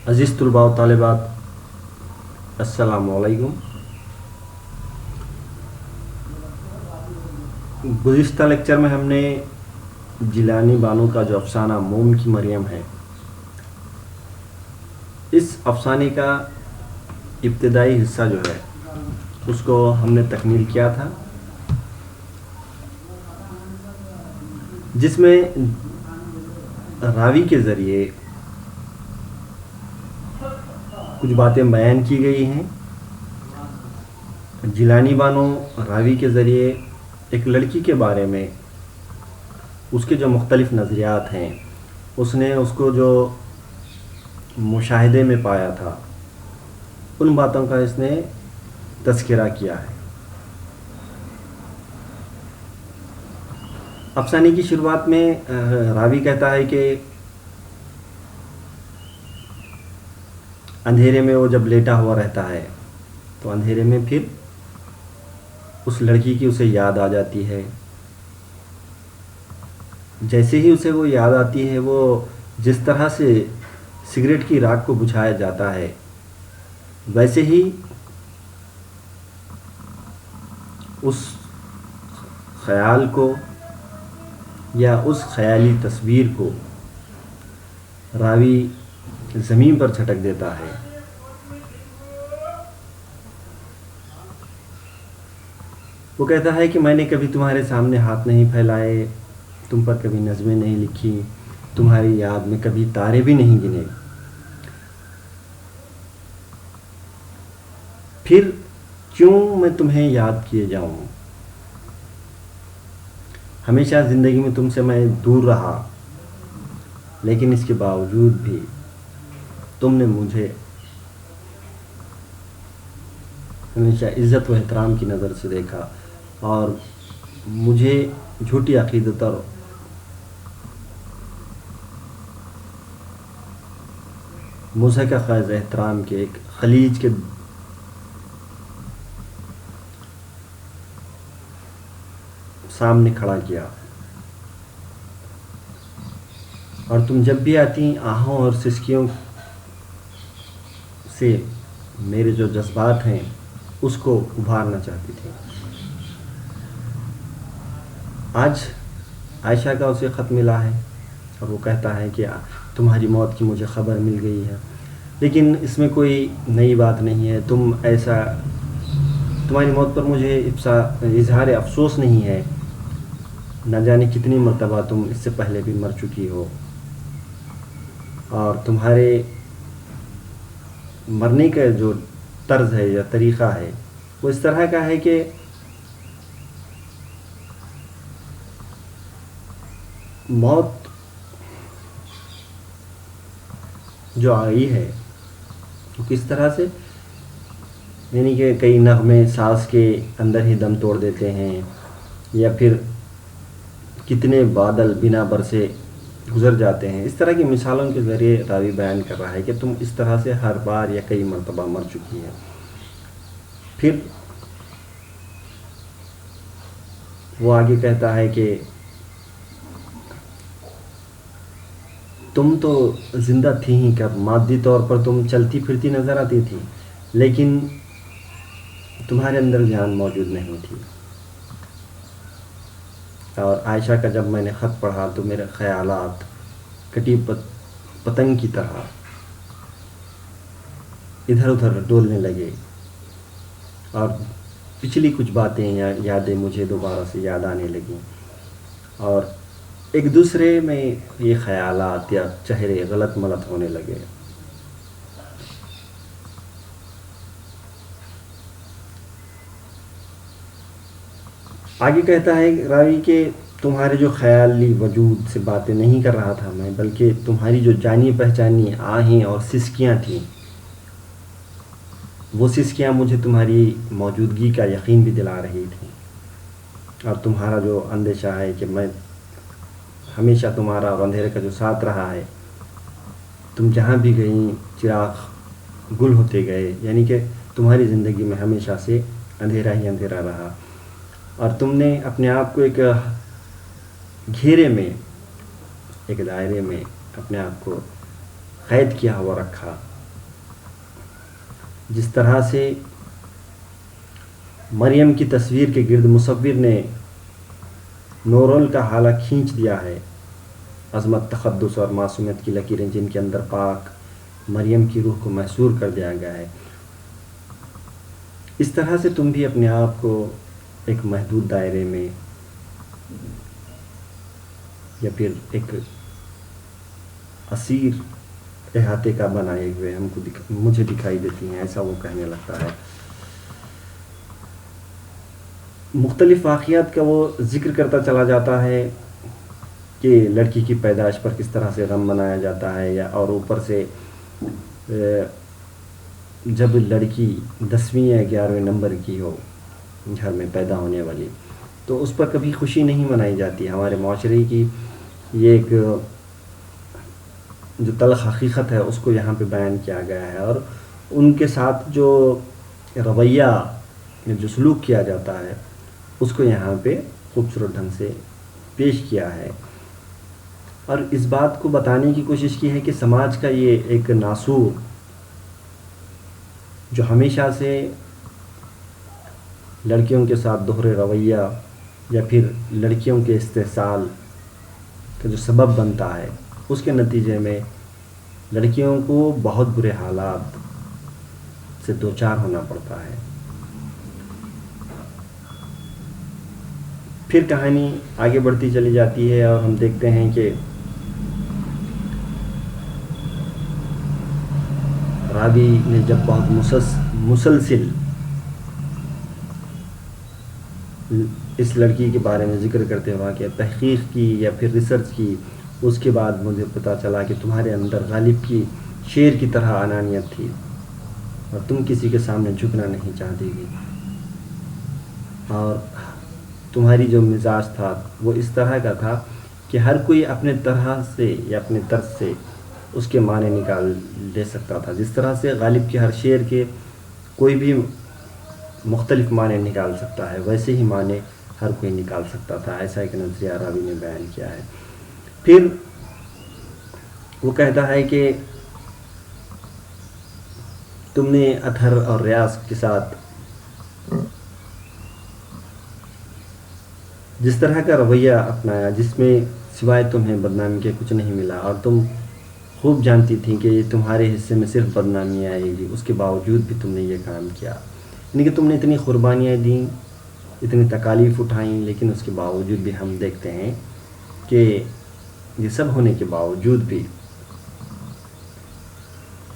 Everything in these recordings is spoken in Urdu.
عزیز طلباء و طالبات، السلام علیکم۔ گزشتہ لیکچر میں ہم نے جیلانی بانو کا جو افسانہ موم کی مریم ہے، اس افسانے کا ابتدائی حصہ جو ہے اس کو ہم نے تکمیل کیا تھا، جس میں راوی کے ذریعے کچھ باتیں بیان کی گئی ہیں۔ جیلانی بانو راوی کے ذریعے ایک لڑکی کے بارے میں اس کے جو مختلف نظریات ہیں، اس نے اس کو جو مشاہدے میں پایا تھا، ان باتوں کا اس نے تذکرہ کیا ہے۔ افسانے کی شروعات میں راوی کہتا ہے کہ اندھیرے میں وہ جب لیٹا ہوا رہتا ہے تو اندھیرے میں پھر اس لڑکی کی اسے یاد آ جاتی ہے۔ جیسے ہی اسے وہ یاد آتی ہے، وہ جس طرح سے سگریٹ کی راکھ کو بجھایا جاتا ہے، ویسے ہی اس خیال کو یا اس خیالی تصویر کو راوی زمین پر چھٹک دیتا ہے۔ وہ کہتا ہے کہ میں نے کبھی تمہارے سامنے ہاتھ نہیں پھیلائے، تم پر کبھی نظمیں نہیں لکھی، تمہاری یاد میں کبھی تارے بھی نہیں گنے، پھر کیوں میں تمہیں یاد کیے جاؤں؟ ہمیشہ زندگی میں تم سے میں دور رہا، لیکن اس کے باوجود بھی تم نے مجھے ہمیشہ عزت و احترام کی نظر سے دیکھا اور مجھے جھوٹی عقیدت اور مضحکہ خیز احترام کے ایک خلیج کے سامنے کھڑا کیا، اور تم جب بھی آتی آہوں اور سسکیوں سے میرے جو جذبات ہیں اس کو ابھارنا چاہتی تھی۔ آج عائشہ کا اسے خط ملا ہے اور وہ کہتا ہے کہ تمہاری موت کی مجھے خبر مل گئی ہے، لیکن اس میں کوئی نئی بات نہیں ہے، تمہاری موت پر مجھے اظہار افسوس نہیں ہے، نہ جانے کتنی مرتبہ تم اس سے پہلے بھی مر چکی ہو، اور تمہارے مرنے کا جو طرز ہے یا طریقہ ہے وہ اس طرح کا ہے کہ موت جو آئی ہے وہ کس طرح سے، یعنی کہ کئی نغمے سانس کے اندر ہی دم توڑ دیتے ہیں، یا پھر کتنے بادل بنا برسے گزر جاتے ہیں، اس طرح کی مثالوں کے ذریعے راوی بیان کر رہا ہے کہ تم اس طرح سے ہر بار یا کئی مرتبہ مر چکی ہے۔ پھر وہ آگے کہتا ہے کہ تم تو زندہ تھی ہی کب، مادی طور پر تم چلتی پھرتی نظر آتی تھی، لیکن تمہارے اندر جان موجود نہیں تھی۔ اور عائشہ کا جب میں نے خط پڑھا تو میرے خیالات کٹی پتنگ کی طرح ادھر ادھر ڈولنے لگے، اور پچھلی کچھ باتیں یا یادیں مجھے دوبارہ سے یاد آنے لگیں، اور ایک دوسرے میں یہ خیالات یا چہرے غلط ملت ہونے لگے۔ آگے کہتا ہے راوی کہ تمہارے جو خیالی وجود سے باتیں نہیں کر رہا تھا میں، بلکہ تمہاری جو جانی پہچانی آہیں اور سسکیاں تھیں، وہ سسکیاں مجھے تمہاری موجودگی کا یقین بھی دلا رہی تھیں، اور تمہارا جو اندیشہ ہے کہ میں ہمیشہ تمہارا اور اندھیرے کا جو ساتھ رہا ہے، تم جہاں بھی گئیں چراغ گل ہوتے گئے، یعنی کہ تمہاری زندگی میں ہمیشہ سے اندھیرا ہی اندھیرا رہا، اور تم نے اپنے آپ کو ایک گھیرے میں، ایک دائرے میں اپنے آپ کو قید کیا ہوا رکھا، جس طرح سے مریم کی تصویر کے گرد مصور نے نورول کا حالہ کھینچ دیا ہے، عظمت، تقدس اور معصومیت کی لکیریں جن کے اندر پاک مریم کی روح کو محصور کر دیا گیا ہے، اس طرح سے تم بھی اپنے آپ کو ایک محدود دائرے میں یا پھر ایک اسیر احاطے کا بنائے ہوئے مجھے دکھائی دیتی ہیں، ایسا وہ کہنے لگتا ہے۔ مختلف واقعات کا وہ ذکر کرتا چلا جاتا ہے کہ لڑکی کی پیدائش پر کس طرح سے غم منایا جاتا ہے، اور اوپر سے جب لڑکی 10ویں یا 11ویں نمبر کی ہو گھر میں پیدا ہونے والی، تو اس پر کبھی خوشی نہیں منائی جاتی۔ ہمارے معاشرے کی یہ ایک جو تلخ حقیقت ہے اس کو یہاں پہ بیان کیا گیا ہے، اور ان کے ساتھ جو رویہ جو سلوک کیا جاتا ہے اس کو یہاں پہ خوبصورت ڈھنگ سے پیش کیا ہے، اور اس بات کو بتانے کی کوشش کی ہے کہ سماج کا یہ ایک ناسور جو ہمیشہ سے لڑکیوں کے ساتھ دوہرے رویہ یا پھر لڑکیوں کے استحصال کا جو سبب بنتا ہے، اس کے نتیجے میں لڑکیوں کو بہت برے حالات سے دوچار ہونا پڑتا ہے۔ پھر کہانی آگے بڑھتی چلی جاتی ہے اور ہم دیکھتے ہیں کہ راوی نے جب بہت مسلسل اس لڑکی کے بارے میں ذکر کرتے ہوا کہ تحقیق کی یا پھر ریسرچ کی، اس کے بعد مجھے پتہ چلا کہ تمہارے اندر غالب کی شیر کی طرح انانیت تھی اور تم کسی کے سامنے جھکنا نہیں چاہتی تھی، اور تمہاری جو مزاج تھا وہ اس طرح کا تھا کہ ہر کوئی اپنے طرح سے یا اپنے طرز سے اس کے معنی نکال لے سکتا تھا۔ جس طرح سے غالب کے ہر شعر کے کوئی بھی مختلف معنی نکال سکتا ہے، ویسے ہی معنی ہر کوئی نکال سکتا تھا، ایسا ایک نظریہ راوی نے بیان کیا ہے۔ پھر وہ کہتا ہے کہ تم نے اطہر اور ریاض کے ساتھ جس طرح کا رویہ اپنایا جس میں سوائے تمہیں بدنامی کے کچھ نہیں ملا، اور تم خوب جانتی تھیں کہ یہ تمہارے حصے میں صرف بدنامی آئے گی، اس کے باوجود بھی تم نے یہ کام کیا، یعنی کہ تم نے اتنی قربانیاں دیں، اتنی تکالیف اٹھائیں، لیکن اس کے باوجود بھی ہم دیکھتے ہیں کہ یہ سب ہونے کے باوجود بھی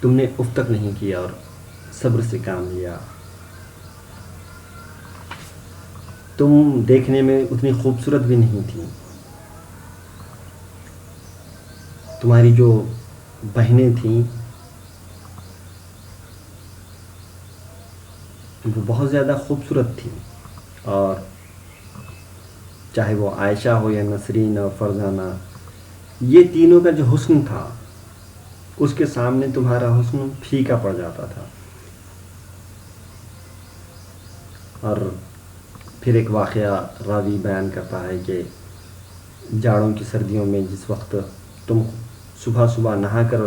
تم نے اف تک نہیں کیا اور صبر سے کام لیا۔ تم دیکھنے میں اتنی خوبصورت بھی نہیں تھی، تمہاری جو بہنیں تھیں وہ بہت زیادہ خوبصورت تھیں، اور چاہے وہ عائشہ ہو یا نسرین اور فرزانہ، یہ تینوں کا جو حسن تھا اس کے سامنے تمہارا حسن پھیکا پڑ جاتا تھا۔ اور پھر ایک واقعہ راوی بیان کرتا ہے کہ جاڑوں کی سردیوں میں جس وقت تم صبح صبح نہا کر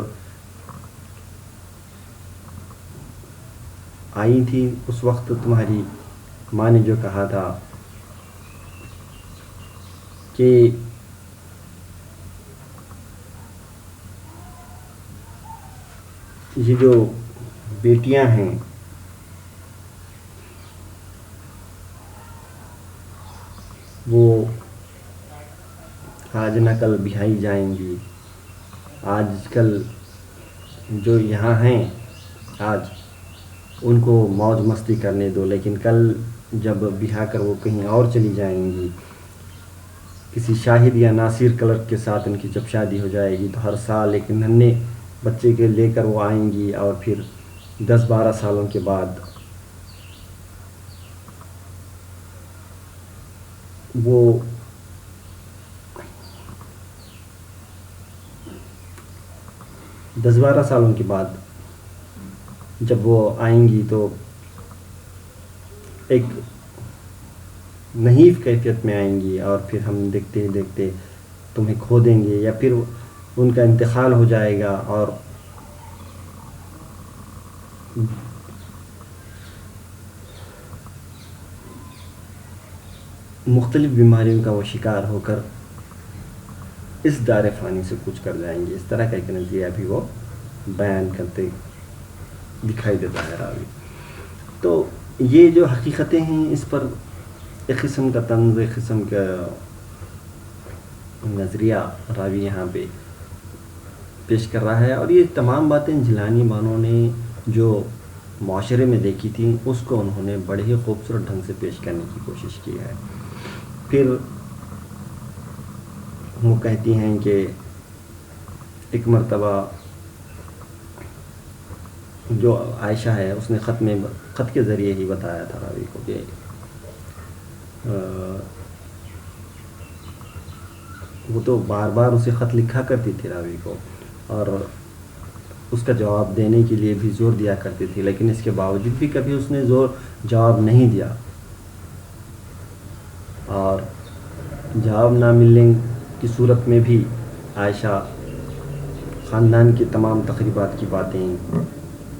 آئی تھی، اس وقت تمہاری ماں نے جو کہا تھا کہ یہ جو بیٹیاں ہیں وہ آج نہ کل بہائی جائیں گی، آج کل جو یہاں ہیں آج ان کو موج مستی کرنے دو، لیکن کل جب بہا کر وہ کہیں اور چلی جائیں گی، کسی شاہد یا ناصر کلرک کے ساتھ ان کی جب شادی ہو جائے گی تو ہر سال ایک ننھے بچے کے لے کر وہ آئیں گی، اور پھر 10-12 سالوں کے بعد وہ 10-12 سالوں کے بعد جب وہ آئیں گی تو ایک نحیف کیفیت میں آئیں گی، اور پھر ہم دیکھتے دیکھتے تمہیں کھو دیں گے، یا پھر ان کا انتقال ہو جائے گا اور مختلف بیماریوں کا وہ شکار ہو کر اس دار فانی سے کچھ کر جائیں گے. اس طرح کا ایک نظریہ بھی وہ بیان کرتے دکھائی دیتا ہے راوی. تو یہ جو حقیقتیں ہیں اس پر ایک قسم کا طنز، ایک قسم کا نظریہ راوی یہاں پہ پیش کر رہا ہے. اور یہ تمام باتیں جیلانی بانو نے جو معاشرے میں دیکھی تھیں اس کو انہوں نے بڑے ہی خوبصورت ڈھنگ سے پیش کرنے کی کوشش کی ہے. پھر وہ کہتی ہیں کہ ایک مرتبہ جو عائشہ ہے اس نے خط کے ذریعے ہی بتایا تھا راوی کو کہ وہ تو بار بار اسے خط لکھا کرتی تھی راوی کو اور اس کا جواب دینے کے لیے بھی زور دیا کرتی تھی، لیکن اس کے باوجود بھی کبھی اس نے جواب نہیں دیا. اور جواب نہ ملنے کی صورت میں بھی عائشہ خاندان کی تمام تقریبات کی باتیں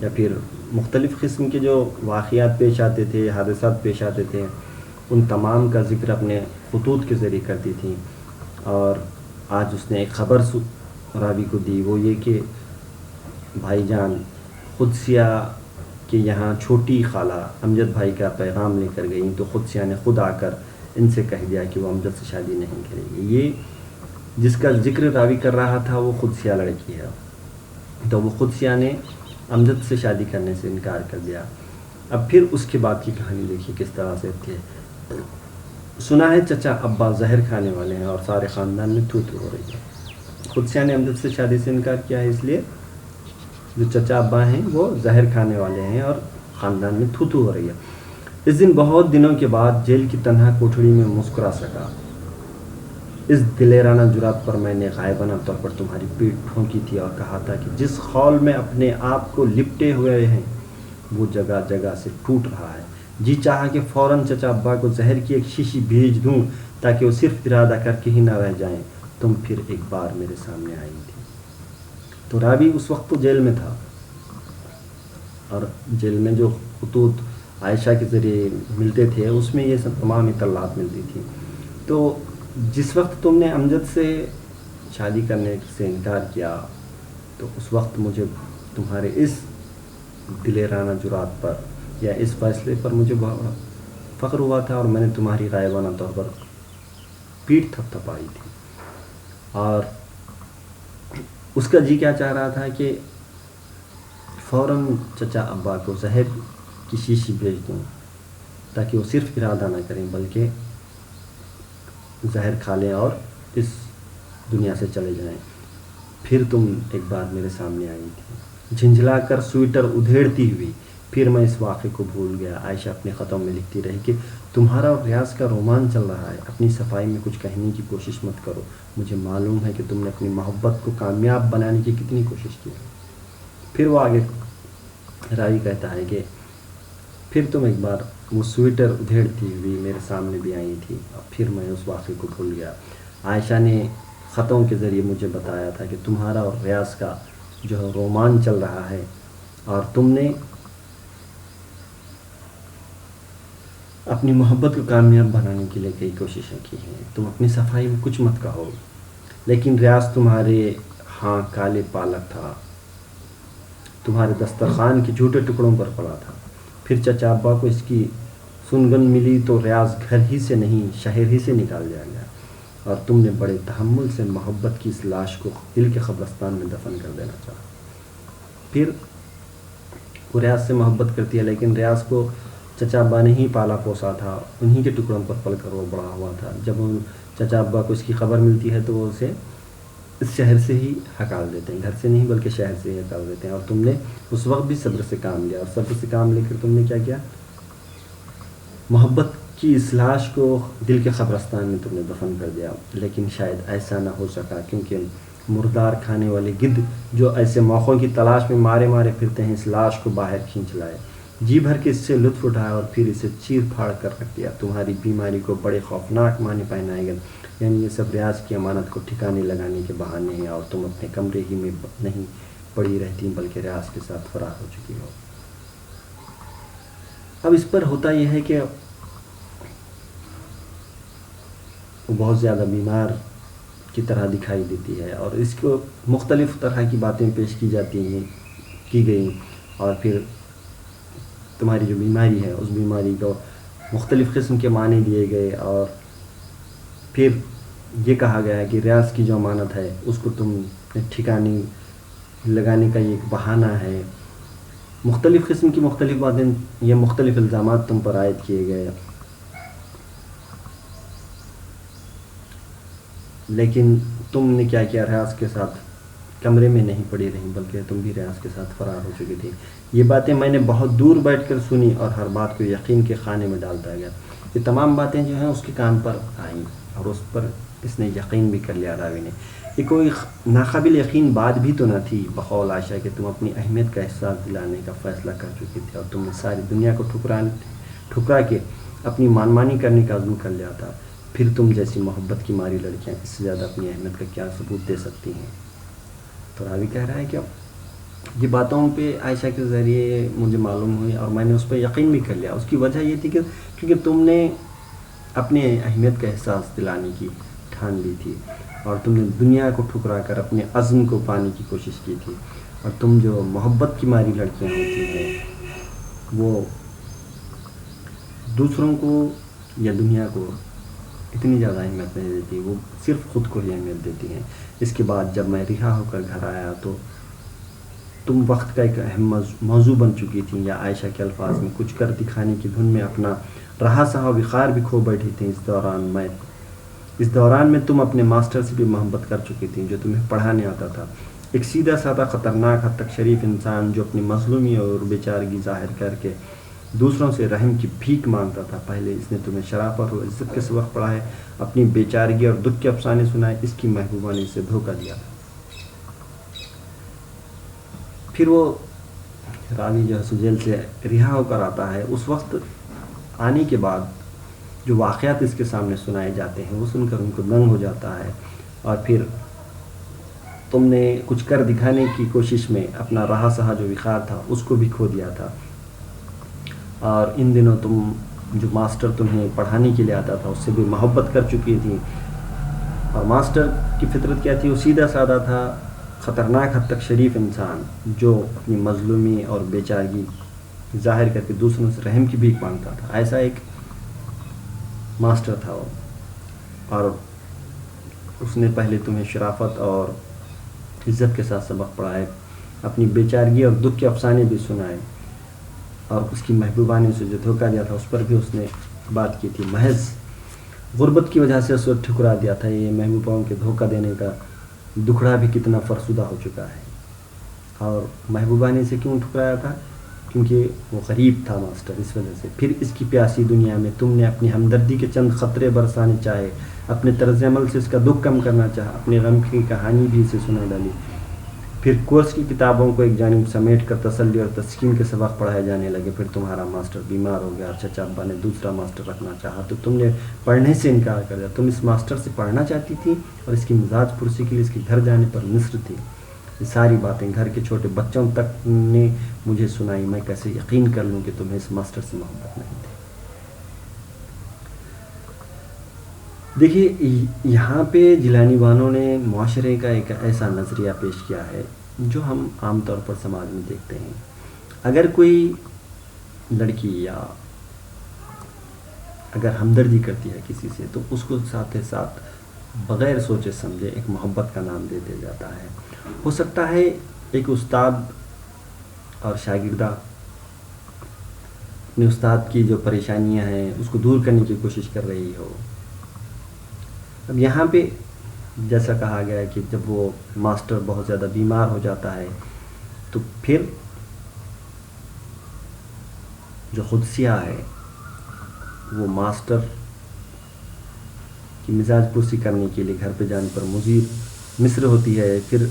یا پھر مختلف قسم کے جو واقعات پیش آتے تھے، حادثات پیش آتے تھے، ان تمام کا ذکر اپنے خطوط کے ذریعے کرتی تھیں. اور آج اس نے ایک خبر راوی کو دی، وہ یہ کہ بھائی جان قدسیہ کے یہاں چھوٹی خالہ امجد بھائی کا پیغام لے کر گئیں، تو قدسیہ نے خود آ کر ان سے کہہ دیا کہ وہ امجد سے شادی نہیں کرے گی. یہ جس کا ذکر راوی کر رہا تھا وہ قدسیہ لڑکی ہے. تو وہ قدسیہ نے امجد سے شادی کرنے سے انکار کر دیا. اب پھر اس کے بعد کی کہانی دیکھیے کس طرح سے تھی. سنا ہے چچا ابا زہر کھانے والے ہیں اور سارے خاندان میں تھو تھو ہو رہی ہے. قدسیہ نے امجد سے شادی سے انکار کیا ہے اس لیے جو چچا ابا ہیں وہ زہر کھانے والے ہیں اور خاندان میں تھو تھو ہو رہی ہے. اس دن بہت دنوں کے بعد جیل کی تنہا کوٹھڑی میں مسکرا سکا. اس دلیرانہ جرات پر میں نے غائبانہ طور پر تمہاری پیٹھ ٹھونکی تھی اور کہا تھا کہ جس خول میں اپنے آپ کو لپٹے ہوئے ہیں وہ جگہ جگہ سے ٹوٹ رہا ہے. جی چاہا کہ فوراً چچا ابا کو زہر کی ایک شیشی بھیج دوں تاکہ وہ صرف ارادہ کر کے ہی نہ رہ جائیں. تم پھر ایک بار میرے سامنے آئی تھی. تو راوی اس وقت تو جیل میں تھا اور جیل میں جو خطوط عائشہ کے ذریعے ملتے تھے اس میں یہ سب تمام اطلاعات ملتی تھی. تو جس وقت تم نے امجد سے شادی کرنے سے انکار کیا تو اس وقت مجھے تمہارے اس دلیرانہ جرات پر یا اس فیصلے پر مجھے بہت فخر ہوا تھا اور میں نے تمہاری غائبانہ طور پر پیٹھ تھپ تھپائی تھی. اور اس کا جی کیا چاہ رہا تھا کہ فوراً چچا ابا کو زہر کی شیشی بھیج دوں تاکہ وہ صرف ارادہ نہ کریں بلکہ زہر کھا لیں اور اس دنیا سے چلے جائیں. پھر تم ایک بار میرے سامنے آئی تھی جھنجھلا کر سویٹر ادھیڑتی ہوئی. پھر میں اس واقعے کو بھول گیا. عائشہ اپنے خطوں میں لکھتی رہی کہ تمہارا اور ریاض کا رومان چل رہا ہے. اپنی صفائی میں کچھ کہنے کی کوشش مت کرو. مجھے معلوم ہے کہ تم نے اپنی محبت کو کامیاب بنانے کی کتنی کوشش کی. پھر وہ آگے راوی کہتا ہے کہ پھر تم ایک بار وہ سویٹر ادھیڑتی ہوئی میرے سامنے بھی آئی تھی اور پھر میں اس واقعے کو بھول گیا. عائشہ نے خطوں کے ذریعے مجھے بتایا تھا کہ تمہارا اور ریاض کا جو ہے رومان چل رہا ہے اور تم نے اپنی محبت کو کامیاب بنانے کے لیے کئی کوششیں کی ہیں. تم اپنی صفائی میں کچھ مت کہو. لیکن ریاض تمہارے ہاں کالے پالک تھا، تمہارے دسترخوان کے جھوٹے ٹکڑوں پر پڑا تھا. پھر چچا ابا کو اس کی سنگن ملی تو ریاض گھر ہی سے نہیں شہر ہی سے نکال دیا گیا اور تم نے بڑے تحمل سے محبت کی اس لاش کو دل کے قبرستان میں دفن کر دینا چاہا. پھر وہ ریاض سے محبت کرتی ہے لیکن ریاض کو چچا ابا نے ہی پالا پوسا تھا، انہی کے ٹکڑوں پر پل کر وہ بڑا ہوا تھا. جب چچا ابا کو اس کی خبر ملتی ہے تو وہ اسے اس شہر سے ہی ہکال دیتے ہیں، گھر سے نہیں بلکہ شہر سے ہی ہکال دیتے ہیں. اور تم نے اس وقت بھی صبر سے کام لیا اور صبر سے کام لے کر تم نے کیا کیا؟ محبت کی اس لاش کو دل کے قبرستان میں تم نے دفن کر دیا. لیکن شاید ایسا نہ ہو سکا کیونکہ مردار کھانے والے گدھ جو ایسے موقعوں کی تلاش میں مارے مارے پھرتے ہیں اس لاش کو باہر کھینچ لائے، جی بھر کے اس سے لطف اٹھایا اور پھر اسے چیر پھاڑ کر رکھ دیا. تمہاری بیماری کو بڑے خوفناک معنی پہنائے گئے. یعنی یہ سب ریاض کی امانت کو ٹھکانے لگانے کے بہانے ہیں اور تم اپنے کمرے ہی میں نہیں پڑی رہتی بلکہ ریاض کے ساتھ فرار ہو چکی ہو. اب اس پر ہوتا یہ ہے کہ وہ بہت زیادہ بیمار کی طرح دکھائی دیتی ہے، اور اس کو مختلف طرح کی باتیں پیش کی جاتی ہیں، کی گئیں، اور پھر تمہاری جو بیماری ہے اس بیماری کو مختلف قسم کے معنی دیے گئے، اور پھر یہ کہا گیا ہے کہ ریاض کی جو امانت ہے اس کو تم ٹھکانے لگانے کا یہ ایک بہانہ ہے، مختلف قسم کی مختلف باتیں، یہ مختلف الزامات تم پر عائد کیے گئے، لیکن تم نے کیا کیا، ریاض کے ساتھ کمرے میں نہیں پڑی رہی بلکہ تم بھی ریاض کے ساتھ فرار ہو چکی تھی۔ یہ باتیں میں نے بہت دور بیٹھ کر سنی اور ہر بات کو یقین کے خانے میں ڈالتا گیا۔ یہ تمام باتیں جو ہیں اس کے کان پر آئیں اور اس پر اس نے یقین بھی کر لیا راوی نے۔ یہ کوئی ناقابل یقین بات بھی تو نہ تھی بقول عائشہ کہ تم اپنی اہمیت کا احساس دلانے کا فیصلہ کر چکی تھی اور تم نے ساری دنیا کو ٹھکرا کے اپنی مانمانی کرنے کا عزم کر لیا تھا۔ پھر تم جیسی محبت کی ماری لڑکیاں اس سے زیادہ اپنی اہمیت کا کیا ثبوت دے سکتی ہیں؟ تو راوی کہہ رہا ہے کہ یہ باتوں پہ عائشہ کے ذریعے مجھے معلوم ہوئی اور میں نے اس پہ یقین بھی کر لیا۔ اس کی وجہ یہ تھی کہ کیونکہ تم نے اپنے اہمیت کا احساس دلانے کی ٹھان لی تھی اور تم نے دنیا کو ٹھکرا کر اپنے عزم کو پانے کی کوشش کی تھی، اور تم جو محبت کی ماری لڑکیاں ہوتی ہیں وہ دوسروں کو یا دنیا کو اتنی زیادہ اہمیت نہیں دیتی، وہ صرف خود کو ہی اہمیت دیتی ہیں۔ اس کے بعد جب میں رہا ہو کر گھر آیا تو تم وقت کا ایک اہم موضوع بن چکی تھیں، یا عائشہ کے الفاظ میں کچھ کر دکھانے کی دھن میں اپنا رہا سہا وقار بھی کھو بیٹھی تھیں۔ اس دوران میں تم اپنے ماسٹر سے بھی محبت کر چکی تھیں جو تمہیں پڑھانے آتا تھا، ایک سیدھا سادہ خطرناک حد تک شریف انسان جو اپنی مظلومی اور بیچارگی ظاہر کر کے دوسروں سے رحم کی بھیک مانگتا تھا۔ پہلے اس نے تمہیں شرافت اور عزت کے سبق پڑھائے، اپنی بیچارگی اور دکھ کے افسانے سنائے، اس کی محبوبہ نے اسے دھوکہ دیا تھا۔ پھر وہ راوی جو ہے جیل سے رہا ہو کر آتا ہے، اس وقت آنے کے بعد جو واقعات اس کے سامنے سنائے جاتے ہیں وہ سن کر ان کو دنگ ہو جاتا ہے، اور پھر تم نے کچھ کر دکھانے کی کوشش میں اپنا رہا سہا جو وقار تھا اس کو بھی کھو دیا تھا، اور ان دنوں تم جو ماسٹر تمہیں پڑھانے کے لیے آتا تھا اس سے بھی محبت کر چکی تھی، اور ماسٹر کی فطرت کیا تھی، وہ سیدھا سادہ تھا، خطرناک حد تک شریف انسان جو اپنی مظلومی اور بیچارگی ظاہر کر کے دوسروں سے رحم کی بھیک مانگتا تھا۔ ایسا ایک ماسٹر تھا وہ، اور اس نے پہلے تمہیں شرافت اور عزت کے ساتھ سبق پڑھائے، اپنی بیچارگی اور دکھ کے افسانے بھی سنائے، اور اس کی محبوبہ نے اسے جو دھوکہ دیا تھا اس پر بھی اس نے بات کی تھی۔ محض غربت کی وجہ سے اسے ٹھکرا دیا تھا۔ یہ محبوباؤں کے دھوکہ دینے کا دکھڑا بھی کتنا فرسودہ ہو چکا ہے، اور محبوبہ نے اسے کیوں ٹھکرایا تھا؟ کیونکہ وہ غریب تھا ماسٹر، اس وجہ سے۔ پھر اس کی پیاسی دنیا میں تم نے اپنی ہمدردی کے چند خطرے برسانے چاہے، اپنے طرز عمل سے اس کا دکھ کم کرنا چاہا، اپنی غم کی کہانی بھی اسے سنا ڈالی۔ پھر کورس کی کتابوں کو ایک جانب سمیٹ کر تسلی اور تسکین کے سبق پڑھائے جانے لگے۔ پھر تمہارا ماسٹر بیمار ہو گیا اور چچا ابا نے دوسرا ماسٹر رکھنا چاہا تو تم نے پڑھنے سے انکار کر دیا۔ تم اس ماسٹر سے پڑھنا چاہتی تھی اور اس کی مزاج پرسی کے لیے اس کے گھر جانے پر مصر تھی۔ یہ ساری باتیں گھر کے چھوٹے بچوں تک نے مجھے سنائی، میں کیسے یقین کر لوں کہ تمہیں اس ماسٹر سے محبت نہیں تھی۔ دیکھیے یہاں پہ جیلانی بانو نے معاشرے کا ایک ایسا نظریہ پیش کیا ہے جو ہم عام طور پر سماج میں دیکھتے ہیں۔ اگر کوئی لڑکی یا اگر ہمدردی کرتی ہے کسی سے تو اس کو ساتھ ساتھ بغیر سوچے سمجھے ایک محبت کا نام دے دیا جاتا ہے۔ ہو سکتا ہے ایک استاد اور شاگردہ اپنے استاد کی جو پریشانیاں ہیں اس کو دور کرنے کی کوشش کر رہی ہو۔ اب یہاں پہ جیسا کہا گیا ہے کہ جب وہ ماسٹر بہت زیادہ بیمار ہو جاتا ہے تو پھر جو قدسیہ ہے وہ ماسٹر کی مزاج پرسی کرنے کے لیے گھر پہ جانے پر مصر ہوتی ہے، پھر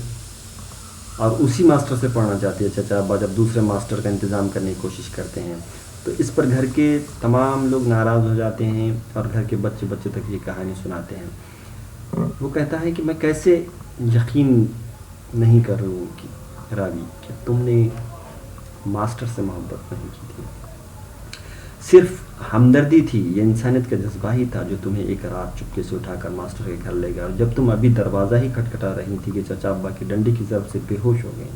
اور اسی ماسٹر سے پڑھنا چاہتی ہے۔ چچا ابا جب دوسرے ماسٹر کا انتظام کرنے کی کوشش کرتے ہیں تو اس پر گھر کے تمام لوگ ناراض ہو جاتے ہیں اور گھر کے بچے تک یہ کہانی سناتے ہیں۔ وہ کہتا ہے کہ میں کیسے یقین نہیں کر رہا ہوں کہ راوی کہ تم نے ماسٹر سے محبت نہیں کی تھی۔ صرف ہمدردی تھی، یہ انسانیت کا جذبہ ہی تھا جو تمہیں ایک رات چپکے سے اٹھا کر ماسٹر کے گھر لے گیا، اور جب تم ابھی دروازہ ہی کھٹکھٹا رہی تھی کہ چچا ابا کی ڈنڈی کی ضرب سے بے ہوش ہو گئی،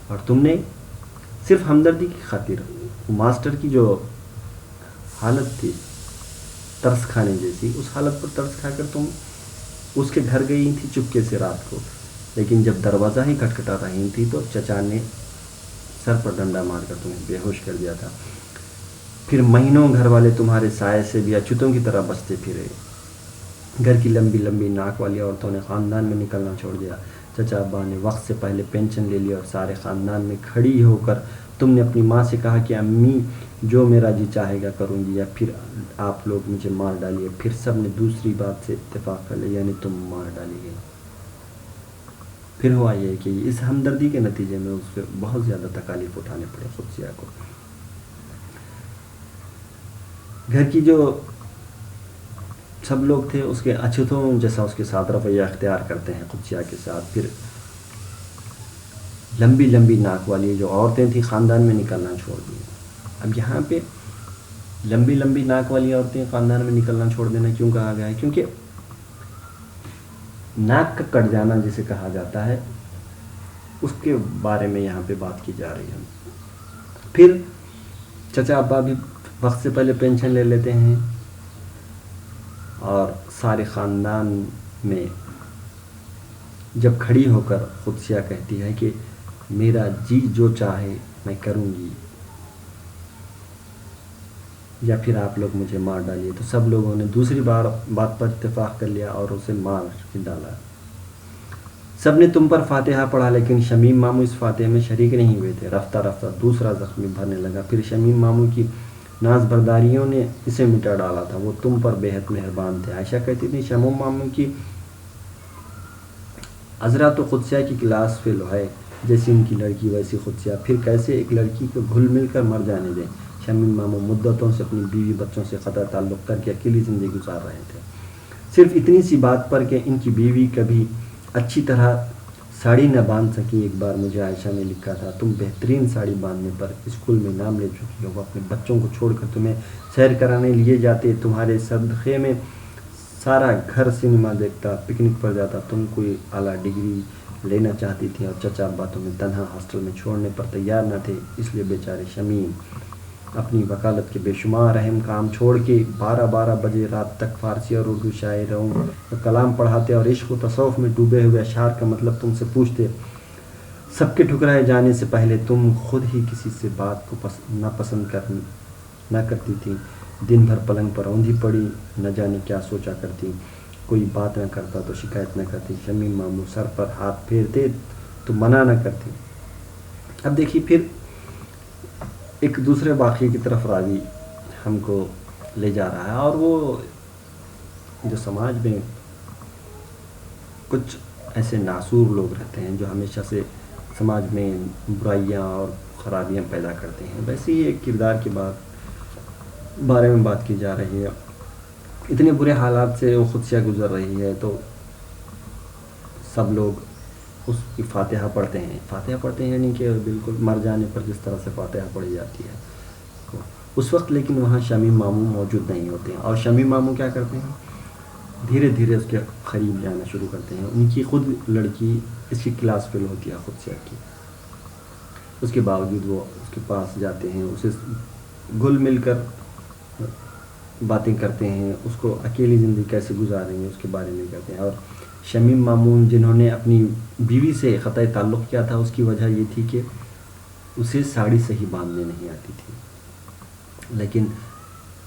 اور تم نے صرف ہمدردی کی خاطر ماسٹر کی جو حالت تھی ترس کھانے جیسی، اس حالت پر ترس کھا کر تم اس کے گھر گئی تھی چپکے سے رات کو، لیکن جب دروازہ ہی کھٹکھٹا رہی تھی تو چچا نے سر پر ڈنڈا مار کر تمہیں بے ہوش کر دیا تھا۔ پھر مہینوں گھر والے تمہارے سائے سے بھی اچھوتوں کی طرح بچتے پھرے، گھر کی لمبی لمبی ناک والی عورتوں نے خاندان میں نکلنا چھوڑ دیا، چچا ابا نے وقت سے پہلے پینشن لے لی، اور سارے خاندان میں کھڑی ہو کر تم نے اپنی ماں سے کہا کہ امی جو میرا جی چاہے گا کروں گی، یا پھر آپ لوگ مجھے مار ڈالیے۔ پھر سب نے دوسری بات سے اتفاق کر لیا، یعنی تم مار ڈالی گئی۔ پھر ہوا یہ کہ اس ہمدردی کے نتیجے میں اس سے بہت زیادہ تکالیف اٹھانے پڑے قدسیہ کو۔ گھر کی جو سب لوگ تھے اس کے اچھوتوں جیسا اس کے ساتھ رویہ اختیار کرتے ہیں قدسیہ کے ساتھ۔ پھر لمبی لمبی ناک والی جو عورتیں تھیں خاندان میں نکلنا چھوڑ دی۔ اب یہاں پہ لمبی لمبی ناک والی عورتیں خاندان میں نکلنا چھوڑ دینا کیوں کہا گیا ہے؟ کیونکہ ناک کا کٹ جانا جسے کہا جاتا ہے اس کے بارے میں یہاں پہ بات کی جا رہی ہے۔ پھر چچا ابا بھی وقت سے پہلے پینشن لے لیتے ہیں، اور سارے خاندان میں جب کھڑی ہو کر قدسیہ کہتی ہے کہ میرا جی جو چاہے میں کروں گی، یا پھر آپ لوگ مجھے مار ڈالیے، تو سب لوگوں نے دوسری بات پر اتفاق کر لیا اور اسے مار ڈالا۔ سب نے تم پر فاتحہ پڑھا، لیکن شمیم ماموں اس فاتحہ میں شریک نہیں ہوئے تھے۔ رفتہ رفتہ دوسرا زخمی بھرنے لگا، پھر شمیم ماموں کی ناز برداریوں نے اسے مٹا ڈالا تھا، وہ تم پر بے حد مہربان تھے۔ عائشہ کہتی تھی شمیم ماموں کی عذرا تو قدسیہ کی کلاس فیل ہے، جیسی ان کی لڑکی ویسی قدسیہ، پھر کیسے ایک لڑکی کو گھل مل کر مر جانے دیں۔ شمیم ماموں مدتوں سے اپنی بیوی بچوں سے قطع تعلق کر کے اکیلی زندگی گزار رہے تھے، صرف اتنی سی بات پر کہ ان کی بیوی کبھی اچھی طرح ساڑی نہ باندھ سکی۔ ایک بار مجھے عائشہ نے لکھا تھا تم بہترین ساڑی باندھنے پر اسکول میں نام لے چکی ہو، وہ اپنے بچوں کو چھوڑ کر تمہیں سیر کرانے لیے جاتے، تمہارے صدقے میں سارا گھر سنیما دیکھتا، پکنک پر جاتا، تم کوئی اعلیٰ ڈگری لینا چاہتی تھی، اور چچا ابا تمہیں تنہا ہاسٹل میں چھوڑنے پر تیار نہ تھے، اس لیے بیچارے شمیم اپنی وکالت کے بے شمار اہم کام چھوڑ کے 12 بجے رات تک فارسی اور اردو شاعروں کا کلام پڑھاتے، اور عشق و تصوف میں ڈوبے ہوئے اشعار کا مطلب تم سے پوچھتے۔ سب کے ٹھکرائے جانے سے پہلے تم خود ہی کسی سے بات کو ناپسند نہ کرتی تھی، دن بھر پلنگ پر اوندھی پڑی نہ جانے کیا سوچا کرتی، کوئی بات نہ کرتا تو شکایت نہ کرتی، شمیم ماموں سر پر ہاتھ پھیرتے تو منع نہ کرتی۔ اب دیکھیے پھر ایک دوسرے واقعے کی طرف راوی ہم کو لے جا رہا ہے، اور وہ جو سماج میں کچھ ایسے ناسور لوگ رہتے ہیں جو ہمیشہ سے سماج میں برائیاں اور خرابیاں پیدا کرتے ہیں، ویسے ہی ایک کردار کے بارے میں بات کی جا رہی ہے۔ اتنے برے حالات سے وہ قدسیہ گزر رہی ہے تو سب لوگ اس کی فاتحہ پڑھتے ہیں یعنی کہ بالکل مر جانے پر جس طرح سے فاتحہ پڑھی جاتی ہے اس وقت، لیکن وہاں شمیم ماموں موجود نہیں ہوتے ہیں، اور شمیم ماموں کیا کرتے ہیں، دھیرے دھیرے اس کے قریب جانا شروع کرتے ہیں۔ ان کی خود لڑکی اس کی کلاس فیل ہوتی ہے قدسیہ کی، اس کے باوجود وہ اس کے پاس جاتے ہیں، اسے گل مل کر باتیں کرتے ہیں، اس کو اکیلی زندگی کیسے گزاریں گے اس کے بارے میں کہتے ہیں۔ اور شمیم ماموں جنہوں نے اپنی بیوی سے قطع تعلق کیا تھا، اس کی وجہ یہ تھی کہ اسے ساڑی صحیح باندھنے نہیں آتی تھی، لیکن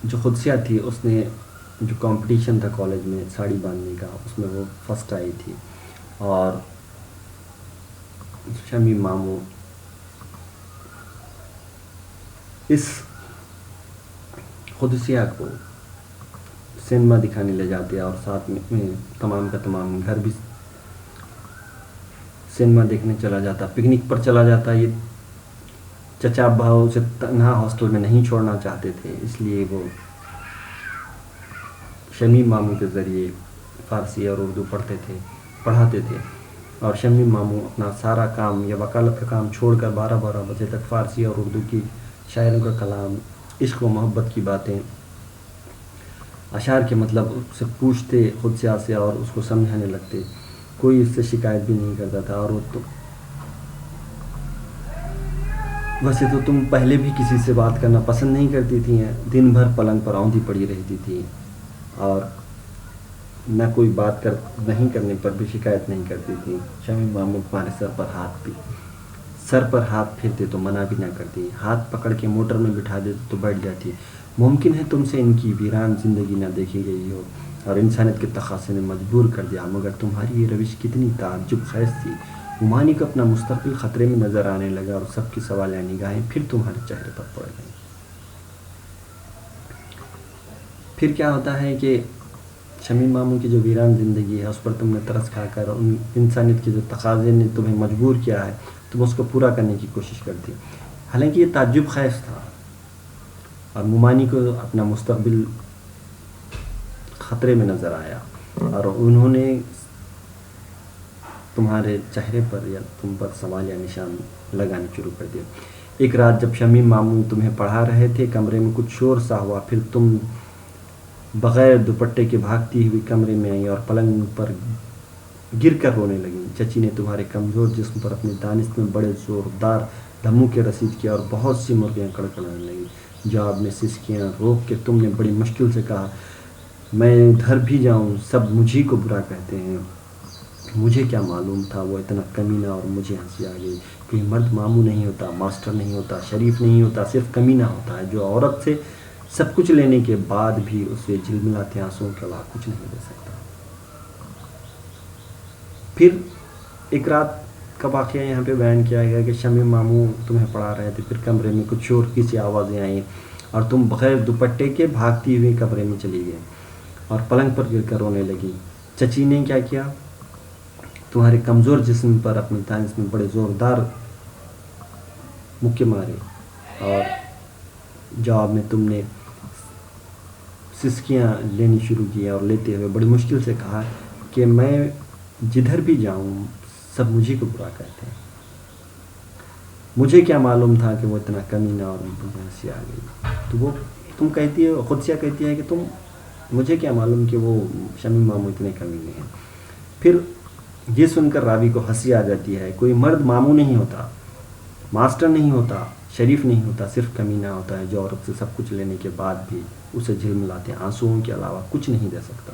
جو قدسیہ تھی اس نے جو کمپٹیشن تھا کالج میں ساڑی باندھنے کا، اس میں وہ فرسٹ آئی تھی، اور شمیم ماموں اس قدسیہ کو سینما دکھانے لے جاتے، اور ساتھ میں تمام کا تمام گھر بھی سینما دیکھنے چلا جاتا، پکنک پر چلا جاتا۔ یہ چچا ابا اسے تنہا ہاسٹل میں نہیں چھوڑنا چاہتے تھے، اس لیے وہ شمیم ماموں کے ذریعے فارسی اور اردو پڑھاتے تھے، اور شمیم ماموں اپنا سارا کام یا وکالت کا کام چھوڑ کر 12 بجے تک فارسی اور اردو کی شاعروں کا کلام عشق و محبت کی باتیں، اشعار کے مطلب سے پوچھتے خدشہ سے اور اس کو سمجھانے لگتے. کوئی اس سے شکایت بھی نہیں کرتا تھا. اور وہ تو ویسے تو تم پہلے بھی کسی سے بات کرنا پسند نہیں کرتی تھیں، دن بھر پلنگ پر اوندھی پڑی رہتی تھی اور نہ کوئی بات نہیں کرنے پر بھی شکایت نہیں کرتی تھی. شمیم ماموں تمہارے سر پر ہاتھ پھیرتے تو منع بھی نہ کرتی، ہاتھ پکڑ کے موٹر میں بٹھا دیتے تو بیٹھ جاتی. ممکن ہے تم سے ان کی ویران زندگی نہ دیکھی گئی ہو اور انسانیت کے تقاضے نے مجبور کر دیا، مگر تمہاری یہ روش کتنی تعجب خیز تھی. ممانی کو اپنا مستقبل خطرے میں نظر آنے لگا اور سب کی سوالیہ نگاہیں پھر تمہارے چہرے پر پڑ گئیں. پھر کیا ہوتا ہے کہ شمیم ماموں کی جو ویران زندگی ہے اس پر تم نے ترس کھا کر ان انسانیت کے جو تقاضے نے تمہیں مجبور کیا ہے تم اس کو پورا کرنے کی کوشش کرتی. حالانکہ یہ تعجب خیز تھا اور ممانی کو اپنا مستقبل خطرے میں نظر آیا اور انہوں نے تمہارے چہرے پر یا تم پر سوال یا نشان لگانے شروع کر دیا. ایک رات جب شمیم ماموں تمہیں پڑھا رہے تھے کمرے میں کچھ شور سا ہوا، پھر تم بغیر دوپٹے کے بھاگتی ہوئی کمرے میں آئی اور پلنگ پر گر کر رونے لگی. چچی نے تمہارے کمزور جسم پر اپنی دانست میں بڑے زوردار دھموکے رسید کیا اور بہت سی مرغیاں کڑکڑانے لگیں. جواب میں سسکیاں روک کے تم نے بڑی مشکل سے کہا، میں ادھر بھی جاؤں سب مجھی کو برا کہتے ہیں. مجھے کیا معلوم تھا وہ اتنا کمینہ. اور مجھے ہنسی آ گئی. کوئی مرد ماموں نہیں ہوتا، ماسٹر نہیں ہوتا، شریف نہیں ہوتا، صرف کمینہ ہوتا ہے جو عورت سے سب کچھ لینے کے بعد بھی اسے جھلملاتے آنسوؤں کے علاوہ کچھ نہیں دے سکتا. پھر ایک رات کا واقعہ یہاں پہ بیان کیا گیا کہ شمیم ماموں تمہیں پڑھا رہے تھے، پھر کمرے میں کچھ شور کی سی آوازیں آئیں اور تم بغیر دوپٹے کے بھاگتی ہوئی کمرے میں چلی گئے اور پلنگ پر گر کر رونے لگی. چچی نے کیا کیا؟ تمہارے کمزور جسم پر اپنی دانست میں بڑے زوردار مکے مارے اور جواب میں تم نے سسکیاں لینی شروع کی اور لیتے ہوئے بڑی مشکل سے کہا کہ میں جدھر بھی جاؤں سب مجھے کو برا کہتے ہیں. مجھے کیا معلوم تھا کہ وہ اتنا کمینہ. اور مجھے ہنسی آ گئی. تو وہ تم کہتی ہے، خدشہ کہتی ہے کہ مجھے کیا معلوم کہ وہ شمیم ماموں اتنے کمینے ہیں. پھر یہ سن کر راوی کو ہنسی آ جاتی ہے. کوئی مرد ماموں نہیں ہوتا، ماسٹر نہیں ہوتا، شریف نہیں ہوتا، صرف کمینہ ہوتا ہے جو عورت سے سب کچھ لینے کے بعد بھی اسے جھلملاتے آنسوؤں کے علاوہ کچھ نہیں دے سکتا.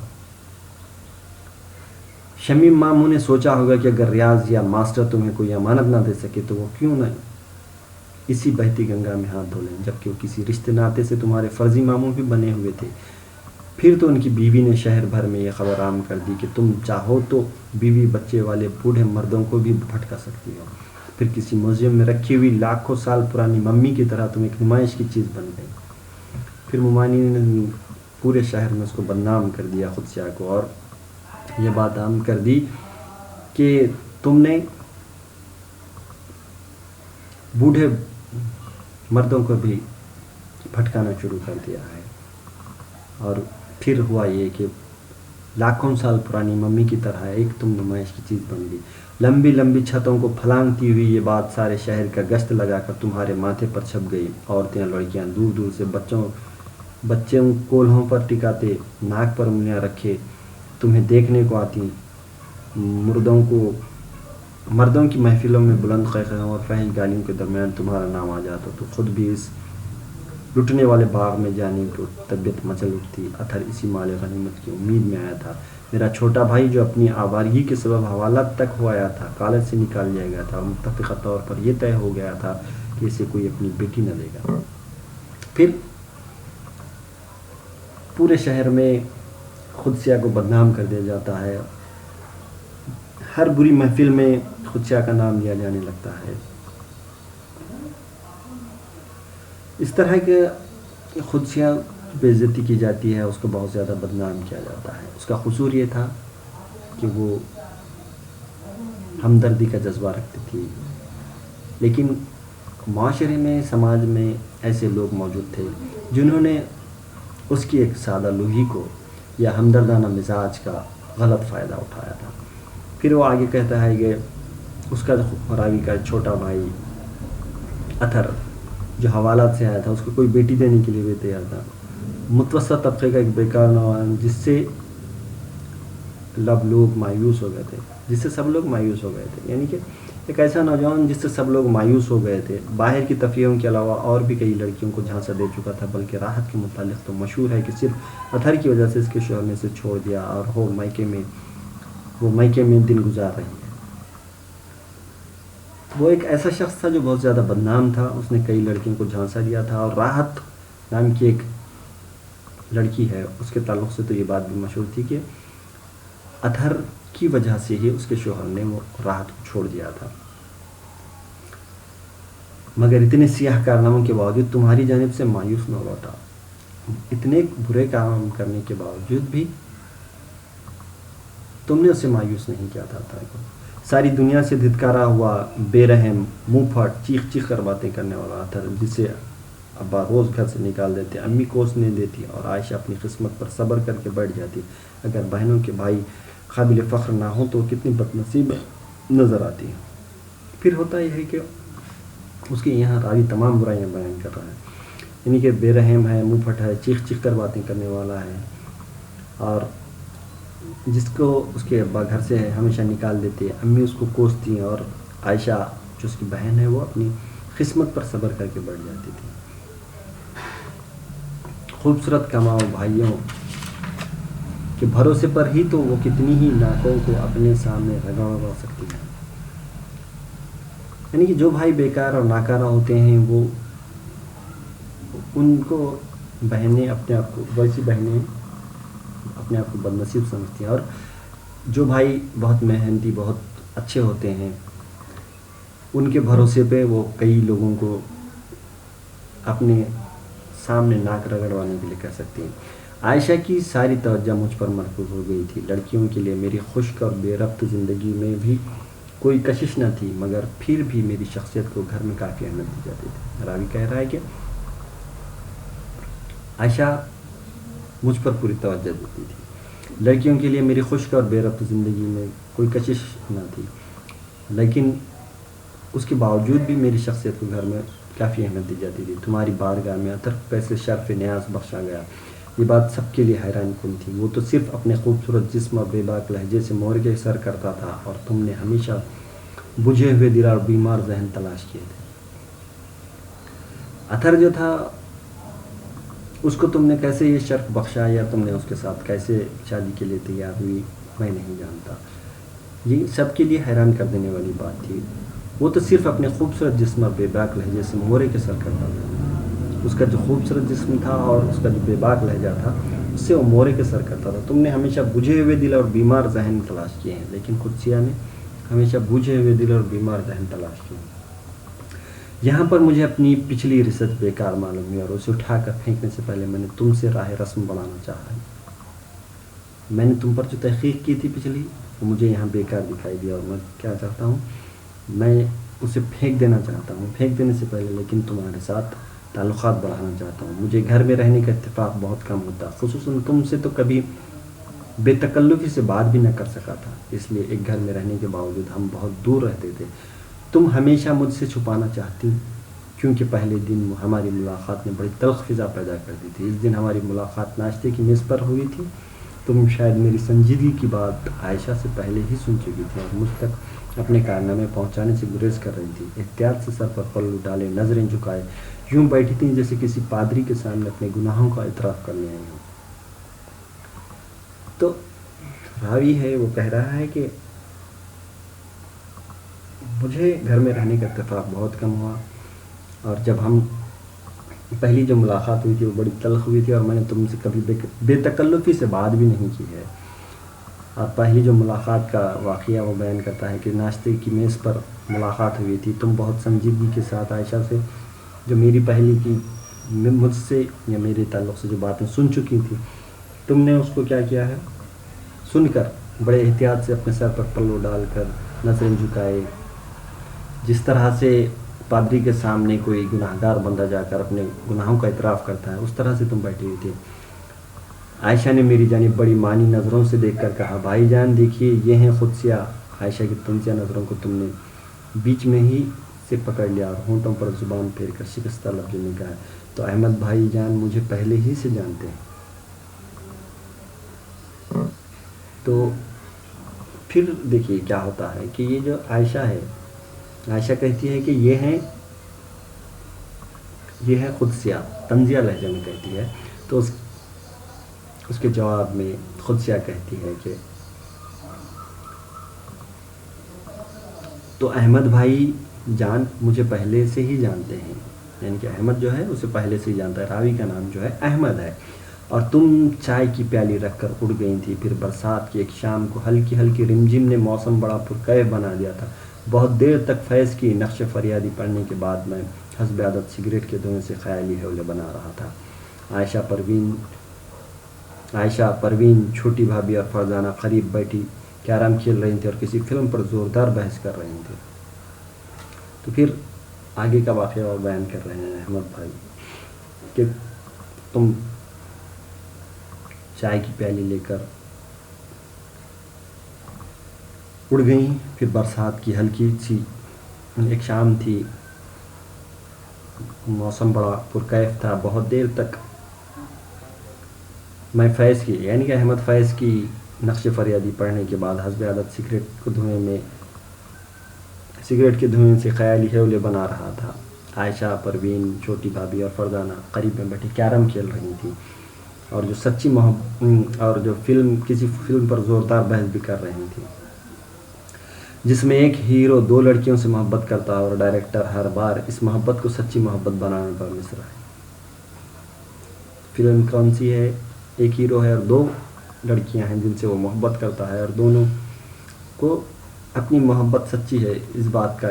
شمیم ماموں نے سوچا ہوگا کہ اگر ریاض یا ماسٹر تمہیں کوئی امانت نہ دے سکے تو وہ کیوں نہ اسی بہتی گنگا میں ہاتھ دھو لیں، جبکہ وہ کسی رشتے ناطے سے تمہارے فرضی ماموں بھی بنے ہوئے تھے. پھر تو ان کی بیوی نے شہر بھر میں یہ خبر عام کر دی کہ تم چاہو تو بیوی بچے والے بوڑھے مردوں کو بھی بھٹکا سکتی ہو. پھر کسی میوزیم میں رکھی ہوئی لاکھوں سال پرانی ممی کی طرح تم ایک نمائش کی چیز بن گئی. پھر ممانی نے پورے شہر میں اس کو بدنام کر دیا خدشہ کو، اور یہ بات عام کر دی کہ تم نے بوڑھے مردوں کو بھی بھٹکانا شروع کر دیا ہے. اور پھر ہوا یہ کہ لاکھوں سال پرانی ممی کی طرح ایک تم نمائش کی چیز بن گئی. لمبی لمبی چھتوں کو پھلانگتی ہوئی یہ بات سارے شہر کا گشت لگا کر تمہارے ماتھے پر چھپ گئی. عورتیں لڑکیاں دور دور سے بچوں کولہوں پر ٹکاتے، ناک پر انگلیاں رکھے تمہیں دیکھنے کو آتی. مردوں کی محفلوں میں بلند قہقہوں اور فحش گالیوں کے درمیان تمہارا نام آ جاتا تو خود بھی اس لٹنے والے باغ میں جانے کو طبیعت مچل اٹھتی. اتھر اسی مال غنیمت کی امید میں آیا تھا. میرا چھوٹا بھائی جو اپنی آوارگی کے سبب حوالات تک ہو آیا تھا کالج سے نکال لیا گیا تھا اور متفقہ طور پر یہ طے ہو گیا تھا کہ اسے کوئی اپنی بیٹی نہ دے گا. پھر پورے شہر میں خدشہ کو بدنام کر دیا جاتا ہے. ہر بری محفل میں خدشہ کا نام لیا جانے لگتا ہے. اس طرح کے خدشہ بے عزتی کی جاتی ہے، اس کو بہت زیادہ بدنام کیا جاتا ہے. اس کا قصور یہ تھا کہ وہ ہمدردی کا جذبہ رکھتی تھی، لیکن معاشرے میں سماج میں ایسے لوگ موجود تھے جنہوں نے اس کی ایک سادہ لوہی کو یا ہمدردانہ مزاج کا غلط فائدہ اٹھایا تھا. پھر وہ آگے کہتا ہے کہ اس کا راوی کا چھوٹا بھائی اتھر جو حوالات سے آیا تھا، اس کو کوئی بیٹی دینے کے لیے بھی تیار تھا. متوسط طبقے کا ایک بیکار نوجوان جس سے لوگ مایوس ہو گئے تھے، جس سے سب لوگ مایوس ہو گئے تھے. یعنی کہ ایک ایسا نوجوان جس سے سب لوگ مایوس ہو گئے تھے. باہر کی تفریحوں کے علاوہ اور بھی کئی لڑکیوں کو جھانسا دے چکا تھا، بلکہ راحت کے متعلق تو مشہور ہے کہ صرف اطہر کی وجہ سے اس کے شوہر نے اسے چھوڑ دیا اور وہ مائکے میں دن گزار رہی ہے. وہ ایک ایسا شخص تھا جو بہت زیادہ بدنام تھا. اس نے کئی لڑکیوں کو جھانسا دیا تھا، اور راحت نام کی ایک لڑکی ہے، اس کے تعلق سے تو یہ بات بھی مشہور تھی کہ اطہر کی وجہ سے ہی اس کے شوہر نے وہ راحت کو چھوڑ دیا تھا. مگر اتنے سیاہ کارناموں کے باوجود تمہاری جانب سے مایوس نہ لوٹا. اتنے برے کام کرنے کے باوجود بھی تم نے اسے مایوس نہیں کیا تھا اطہر کو. ساری دنیا سے دھتکارا ہوا، بے رحم، منہ پھٹ، چیخ چیخ کر باتیں کرنے والا اطہر، جسے ابا روز گھر سے نکال دیتے، امی کوسنے دیتی اور عائشہ اپنی قسمت پر صبر کر کے بیٹھ جاتی. اگر بہنوں کے بھائی قابل فخر نہ ہوں تو کتنی بد نصیب نظر آتی ہے. پھر ہوتا یہ ہے کہ اس کے یہاں راوی تمام برائیاں بیان کر رہا ہے، یعنی کہ بے رحم ہے، منہ پھٹ ہے، چیخ چیخ کر باتیں کرنے والا ہے، اور جس کو اس کے ابا گھر سے ہمیشہ نکال دیتے، امی اس کو کوستی ہیں، اور عائشہ جو اس کی بہن ہے وہ اپنی قسمت پر صبر کر کے بیٹھ جاتی تھی. خوبصورت کماؤ بھائیوں کے بھروسے پر ہی تو وہ کتنی ہی ناکوں کو اپنے سامنے رگڑ سکتی ہے. یعنی کہ جو بھائی بیکار اور ناکارہ ہوتے ہیں وہ ان کو بہنیں اپنے آپ کو ویسی بہنیں اپنے آپ کو بد نصیب سمجھتی ہیں، اور جو بھائی بہت محنتی، بہت اچھے ہوتے ہیں، ان کے بھروسے پہ وہ کئی لوگوں کو اپنے سامنے ناک رگڑوانے کے لیے کہہ سکتی ہیں. عائشہ کی ساری توجہ مجھ پر مرکوز ہو گئی تھی. لڑکیوں کے لیے میری خشک اور بے ربط زندگی میں بھی کوئی کشش نہ تھی، مگر پھر بھی میری شخصیت کو گھر میں کافی اہمیت دی جاتی تھی. راوی کہہ رہا ہے کہ عائشہ مجھ پر پوری توجہ دیتی تھی. لڑکیوں کے لیے میری خشک اور بے ربط زندگی میں کوئی کشش نہ تھی، لیکن اس کے باوجود بھی میری شخصیت کو گھر میں کافی اہمیت دی جاتی تھی. تمہاری بارگاہ میں اطہر کو کیسے شرف نیاز بخشا گیا، یہ بات سب کے لیے حیران کن تھی. وہ تو صرف اپنے خوبصورت جسم اور بے باک لہجے سے مور کے سر کرتا تھا، اور تم نے ہمیشہ بجھے ہوئے دل اور بیمار ذہن تلاش کیے تھے. اطہر جو تھا اس کو تم نے کیسے یہ شرف بخشا، یا تم نے اس کے ساتھ کیسے شادی کے لیے تیار ہوئی، میں نہیں جانتا. یہ سب کے لیے حیران کر دینے والی بات تھی. وہ تو صرف اپنے خوبصورت جسم اور بے باک لہجے سے مورے کے سر کرتا تھا. اس کا جو خوبصورت جسم تھا اور اس کا جو بے باک لہجہ تھا اس سے وہ مورے کے سر کرتا تھا. تم نے ہمیشہ بجھے ہوئے دل اور بیمار ذہن تلاش کیے ہیں، لیکن قدسیہ نے ہمیشہ بجھے ہوئے دل اور بیمار ذہن تلاش کیے ہیں. یہاں پر مجھے اپنی پچھلی ریسرچ بیکار معلوم ہوئی، اور اسے اٹھا کر پھینکنے سے پہلے میں نے تم سے راہ رسم بڑھانا چاہا ہے. میں نے تم پر جو تحقیق کی تھی پچھلی، وہ مجھے یہاں بیکار دکھائی دیا، اور میں کیا چاہتا ہوں، میں اسے پھینک دینا چاہتا ہوں. پھینک دینے سے پہلے لیکن تمہارے ساتھ تعلقات بڑھانا چاہتا ہوں. مجھے گھر میں رہنے کا اتفاق بہت کم ہوتا، خصوصاً تم سے تو کبھی بے تکلفی سے بات بھی نہ کر سکا تھا. اس لیے ایک گھر میں رہنے کے باوجود ہم بہت دور رہتے تھے. تم ہمیشہ مجھ سے چھپانا چاہتی، کیونکہ پہلے دن ہماری ملاقات نے بڑی تلخ فضا پیدا کر دی تھی. اس دن ہماری ملاقات ناشتے کی میز پر ہوئی تھی. تم شاید میری سنجیدگی کی بات عائشہ سے پہلے ہی سن چکی تھی اور مجھ تک اپنے کارنامے پہنچانے سے گریز کر رہی تھی. احتیاط سے سر پر پلو ڈالے، نظریں جھکائے یوں بیٹھی تھیں جیسے کسی پادری کے سامنے اپنے گناہوں کا اعتراف کرنے آئی ہوں. تو راوی ہے وہ کہہ رہا ہے کہ مجھے گھر میں رہنے کا اتفاق بہت کم ہوا، اور جب ہم پہلی جو ملاقات ہوئی تھی وہ بڑی تلخ ہوئی تھی، اور میں نے تم سے کبھی بے تکلفی سے بات بھی نہیں کی ہے. اور پہلی جو ملاقات کا واقعہ وہ بیان کرتا ہے کہ ناشتے کی میز پر ملاقات ہوئی تھی. تم بہت سنجیدگی کے ساتھ عائشہ سے جو میری پہلی کی مجھ سے یا میرے تعلق سے جو باتیں سن چکی تھی، تم نے اس کو کیا کیا ہے، سن کر بڑے احتیاط سے اپنے سر پر پلو ڈال کر نظریں جھکائے، جس طرح سے پادری کے سامنے کوئی گناہ گار بندہ جا کر اپنے گناہوں کا اعتراف کرتا ہے، اس طرح سے تم بیٹھی ہوئی تھی. عائشہ نے میری جانب بڑی مانی نظروں سے دیکھ کر کہا، بھائی جان دیکھیے یہ ہیں قدسیہ. عائشہ کی تنزیہ نظروں کو تم نے بیچ میں ہی سے پکڑ لیا اور ہونٹوں پر زبان پھیر کر شکستہ لفظوں میں کہا، تو احمد بھائی جان مجھے پہلے ہی سے جانتے ہیں۔ تو پھر دیکھیے کیا ہوتا ہے کہ یہ جو عائشہ ہے، عائشہ کہتی ہے کہ یہ ہے قدسیہ، طنزیہ لہجے میں کہتی ہے۔ تو اس کے جواب میں قدسیہ کہتی ہے کہ تو احمد بھائی جان مجھے پہلے سے ہی جانتے ہیں، یعنی کہ احمد جو ہے اسے پہلے سے ہی جانتا ہے، راوی کا نام جو ہے احمد ہے، اور تم چائے کی پیالی رکھ کر اڑ گئی تھی، پھر برسات کی ایک شام کو ہلکی ہلکی رمجم نے موسم بڑا پرکیف بنا دیا تھا، بہت دیر تک فیض کی نقش فریادی پڑھنے کے بعد میں حسب عادت سگریٹ کے دھوئیں سے خیالی حولے بنا رہا تھا۔ عائشہ پروین چھوٹی بھابھی اور فرزانہ قریب بیٹھی کیرم کھیل رہی تھیں اور کسی فلم پر زوردار بحث کر رہی تھیں۔ تو پھر آگے کا واقعہ اور بیان کر رہے ہیں احمد بھائی کہ تم چائے کی پیالی لے کر اڑ گئیں، پھر برسات کی ہلکی سی ایک شام تھی، موسم بڑا پرکیف تھا، بہت دیر تک میں فیض کی یعنی کہ احمد فیض کی نقش فریادی پڑھنے کے بعد حسب عادت سگریٹ کے دھوئیں سے خیالی حولے بنا رہا تھا۔ عائشہ پروین چھوٹی بھابھی اور فرزانہ قریب میں بیٹھی کیرم کھیل رہی تھیں اور جو سچی محبت اور جو کسی فلم پر زوردار بحث بھی کر رہی تھیں، جس میں ایک ہیرو 2 لڑکیوں سے محبت کرتا ہے اور ڈائریکٹر ہر بار اس محبت کو سچی محبت بنانے پر مصر ہے۔ فلم کون سی ہے؟ ایک ہیرو ہے اور 2 لڑکیاں ہیں جن سے وہ محبت کرتا ہے، اور دونوں کو اپنی محبت سچی ہے اس بات کا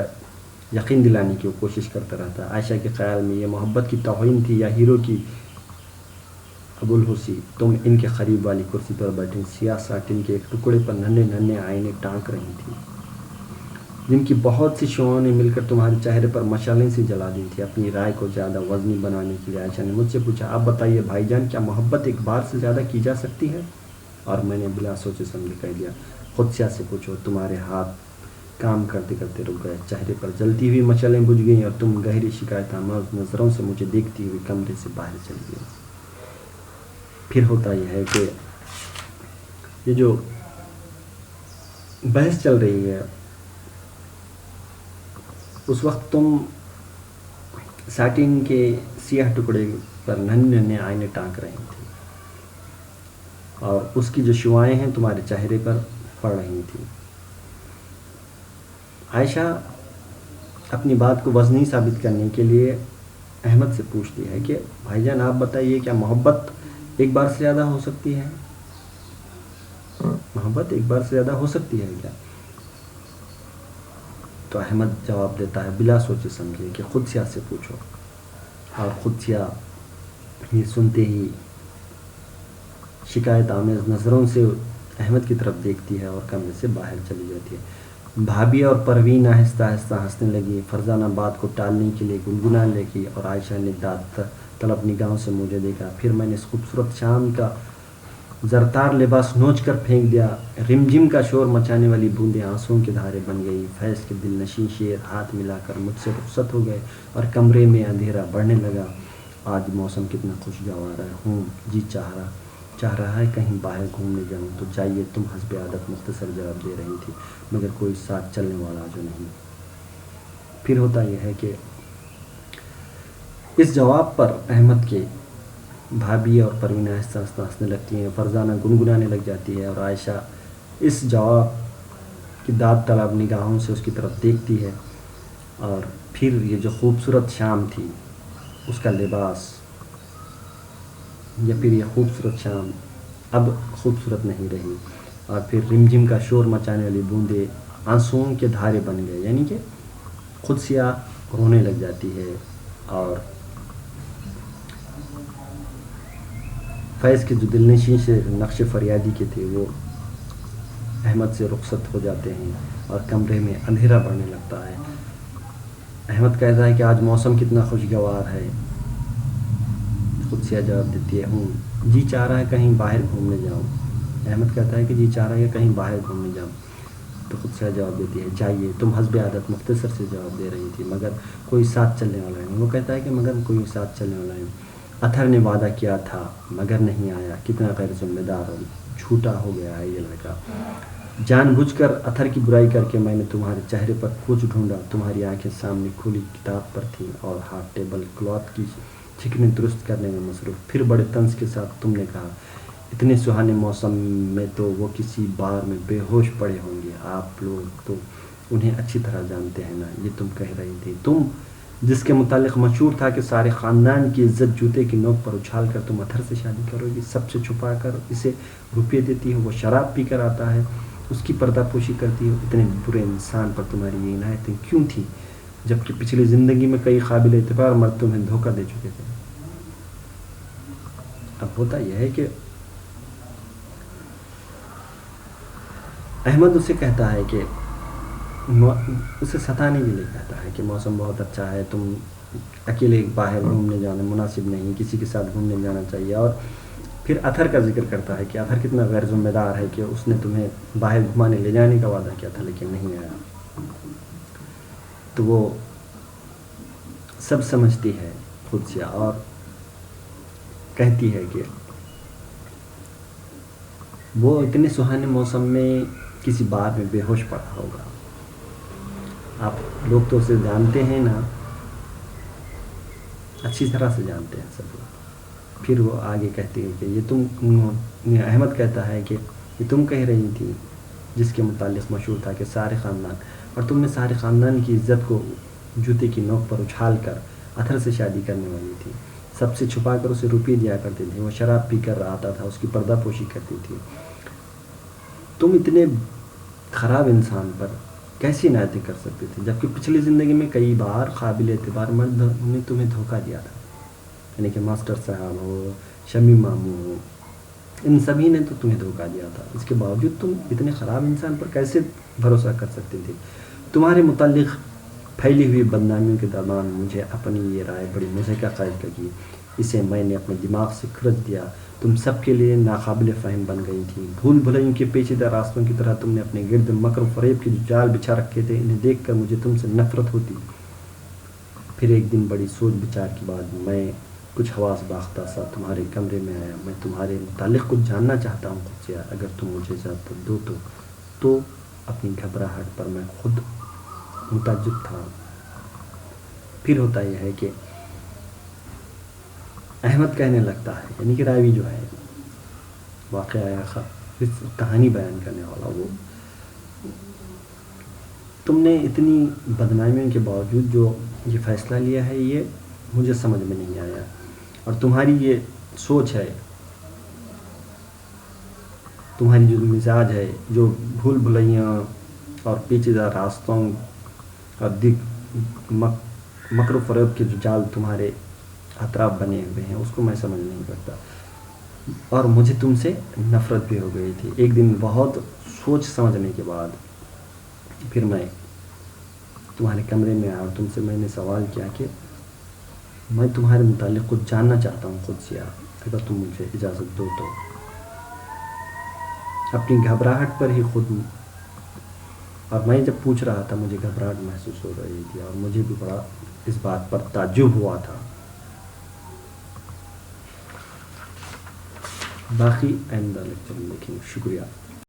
یقین دلانے کی وہ کوشش کرتا رہتا ہے۔ عائشہ کے خیال میں یہ محبت کی توہین تھی یا ہیرو کی ابوالحسی تم ان کے قریب والی کرسی پر بیٹھی سیاہ ساٹن کے ایک ٹکڑے پر ننھے آئینے ٹانک رہی تھی، جن کی بہت سی شعاعوں نے مل کر تمہارے چہرے پر مشعلیں سی جلا دی تھی۔ اپنی رائے کو زیادہ وزنی بنانے کے لیے عائشہ نے مجھ سے پوچھا، آپ بتائیے بھائی جان، کیا محبت ایک بار سے زیادہ کی جا سکتی ہے؟ اور میں نے بلا سوچے سمجھے کہہ دیا، قدسیہ سے پوچھو۔ تمہارے ہاتھ کام کرتے کرتے رک گئے، چہرے پر جلتی ہوئی مشعلیں بجھ گئیں اور تم گہری شکایت آمیز نظروں سے مجھے دیکھتی ہوئی کمرے سے باہر چلی گئی۔ پھر ہوتا یہ ہے کہ یہ جو بحث چل رہی ہے اس وقت تم ساٹن کے سیاہ ٹکڑے پر ننھے آئینے ٹانک رہی تھی اور اس کی جو شعاعیں ہیں تمہارے چہرے پر پڑ رہی تھیں۔ عائشہ اپنی بات کو وزنی ثابت کرنے کے لیے احمد سے پوچھتی ہے کہ بھائی جان آپ بتائیے، کیا محبت ایک بار سے زیادہ ہو سکتی ہے؟ محبت ایک بار سے زیادہ ہو سکتی ہے کیا؟ تو احمد جواب دیتا ہے بلا سوچے سمجھے کہ قدسیہ سے پوچھو، اور قدسیہ یہ سنتے ہی شکایت آمیز نظروں سے احمد کی طرف دیکھتی ہے اور کمرے سے باہر چلی جاتی ہے۔ بھابھی اور پروین آہستہ آہستہ ہنسنے لگی، فرزانہ بات کو ٹالنے کے لیے گنگنانے لگی اور عائشہ نے داد طلب نگاہوں سے مجھے دیکھا۔ پھر میں نے اس خوبصورت شام کا زرتار لباس نوچ کر پھینک دیا، رمجم کا شور مچانے والی بوندیں آنسوؤں کے دھارے بن گئی۔ فیض کے دل نشیں شعر ہاتھ ملا کر مجھ سے رخصت ہو گئے اور کمرے میں اندھیرا بڑھنے لگا۔ آج موسم کتنا خوشگوار ہے، جی چاہ رہا ہے کہیں باہر گھومنے جاؤں۔ تو جائیے، تم حسب عادت مختصر جواب دے رہی تھی، مگر کوئی ساتھ چلنے والا جو نہیں۔ پھر ہوتا یہ ہے کہ اس جواب پر احمد کے بھابھی اور پروین آہستہ آہستہ ہنسنے لگتی ہیں، فرزانہ گنگنانے لگ جاتی ہے اور عائشہ اس جواب کی داد طلب نگاہوں سے اس کی طرف دیکھتی ہے، اور پھر یہ جو خوبصورت شام تھی اس کا لباس یا پھر یہ خوبصورت شام اب خوبصورت نہیں رہی، اور پھر رمجم کا شور مچانے والی بوندیں آنسوؤں کے دھارے بن گئے، یعنی کہ قدسیہ رونے لگ جاتی ہے اور فیض کے جو دلنشین سے نقش فریادی کے تھے وہ احمد سے رخصت ہو جاتے ہیں اور کمرے میں اندھیرا بڑھنے لگتا ہے۔ احمد کہتا ہے کہ آج موسم کتنا خوشگوار ہے۔ قدسیہ جواب دیتی ہے جی چاہ رہا ہے کہیں باہر گھومنے جاؤں۔ احمد کہتا ہے کہ جی چاہ رہا ہے کہ کہیں باہر گھومنے جاؤں۔ تو خود سے جواب دیتی ہے جائیے. تم حسب عادت مختصر سے جواب دے رہی تھی مگر کوئی ساتھ چلنے والا نہیں. وہ کہتا ہے کہ مگر کوئی ساتھ چلنے والا نہیں. اطہر نے وعدہ کیا تھا مگر نہیں آیا. کتنا غیر ذمہ دار اور جھوٹا ہو گیا ہے یہ لڑکا. جان بوجھ کر اطہر کی برائی کر کے میں نے تمہارے چہرے پر کچھ ڈھونڈا. تمہاری آنکھیں سامنے کھلی کتاب پر تھیں اور ہاتھ ٹیبل کلاتھ کی چکنی درست کرنے میں مصروف. پھر بڑے طنز کے ساتھ تم نے کہا اتنے سہانے موسم میں تو وہ کسی بار میں بے ہوش پڑے ہوں گے. آپ لوگ تو انہیں اچھی طرح جانتے ہیں نا. یہ تم کہہ رہی تھی. تم جس کے متعلق مشہور تھا کہ سارے خاندان کی عزت جوتے کی نوک پر اچھال کر تم اطہر سے شادی کرو گی. سب سے چھپا کر اسے روپے دیتی ہو. وہ شراب پی کر آتا ہے, اس کی پردہ پوشی کرتی ہو. اتنے برے انسان پر تمہاری یہ عنایتیں کیوں تھیں جبکہ پچھلی زندگی میں کئی قابل اعتبار مرد تمہیں دھوکہ دے چکے تھے. اب ہوتا یہ ہے کہ احمد اسے کہتا ہے کہ اسے ستانے کے لیے کہتا ہے کہ موسم بہت اچھا ہے, تم اکیلے باہر گھومنے جانا مناسب نہیں, کسی کے ساتھ گھومنے جانا چاہیے. اور پھر اطہر کا ذکر کرتا ہے کہ اطہر کتنا غیر ذمہ دار ہے کہ اس نے تمہیں باہر گھمانے لے جانے کا وعدہ کیا تھا لیکن نہیں آیا. تو وہ سب سمجھتی ہے خود سے اور کہتی ہے کہ وہ اتنے سہانے موسم میں کسی بار میں بے ہوش پڑا ہوگا. آپ لوگ تو اسے جانتے ہیں نا, اچھی طرح سے جانتے ہیں سب لوگ. پھر وہ آگے کہتی ہے کہ یہ تم, احمد کہتا ہے کہ یہ تم کہہ رہی تھی جس کے متعلق مشہور تھا کہ سارے خاندان, اور تم نے سارے خاندان کی عزت کو جوتے کی نوک پر اچھال کر اطہر سے شادی کرنے والی تھی. سب سے چھپا کر اسے روپے دیا کرتے تھے. وہ شراب پی کر آتا تھا, اس کی پردہ پوشی کرتی تھی. تم اتنے خراب انسان پر کیسی عنایتیں کر سکتے تھے جبکہ پچھلی زندگی میں کئی بار قابل اعتبار مرد نے تمہیں دھوکہ دیا تھا. یعنی کہ ماسٹر صاحب ہو, شمی ماموں ہو, ان سبھی نے تو تمہیں دھوکہ دیا تھا. اس کے باوجود تم اتنے خراب انسان پر کیسے بھروسہ کر سکتے تھے. تمہارے متعلق پھیلی ہوئی بدنامیوں کے درمیان مجھے اپنی یہ رائے بڑی مضحکہ قائد لگی. اسے میں نے اپنے دماغ سے کھرچ دیا. تم سب کے لیے ناقابل فہم بن گئی تھی. بھول بھلائیوں کے پیچیدہ راستوں کی طرح تم نے اپنے گرد مکر و فریب کے جو جال بچھا رکھے تھے, انہیں دیکھ کر مجھے تم سے نفرت ہوتی. پھر ایک دن بڑی سوچ بچار کے بعد میں کچھ حواس باختہ سا تمہارے کمرے میں آیا. میں تمہارے متعلق کچھ جاننا چاہتا ہوں خود سے, اگر تم مجھے اجازت دو تو. اپنی گھبراہٹ پر میں خود متعجب تھا. پھر ہوتا یہ ہے کہ احمد کہنے لگتا ہے, یعنی کہ راوی جو ہے واقعہ اس کہانی بیان کرنے والا, وہ تم نے اتنی بدنامیوں کے باوجود جو یہ فیصلہ لیا ہے یہ مجھے سمجھ میں نہیں آیا. اور تمہاری یہ سوچ ہے, تمہاری جو مزاج ہے, جو بھول بھلائیاں اور پیچیدہ راستوں اور مکر و فریب کے جو جال تمہارے اطراف بنے ہوئے ہیں, اس کو میں سمجھ نہیں سکتا. اور مجھے تم سے نفرت بھی ہو گئی تھی. ایک دن بہت سوچ سمجھنے کے بعد پھر میں تمہارے کمرے میں آیا اور تم سے میں نے سوال کیا کہ میں تمہارے متعلق کچھ جاننا چاہتا ہوں خود سے, اگر تم مجھے اجازت دو تو. اپنی گھبراہٹ پر ہی خود, اور میں جب پوچھ رہا تھا مجھے گھبراہٹ محسوس ہو رہی تھی اور مجھے بھی بڑا اس بات پر تعجب ہوا تھا. باقی آئندہ لیکچر میں دیکھیں گے. شکریہ.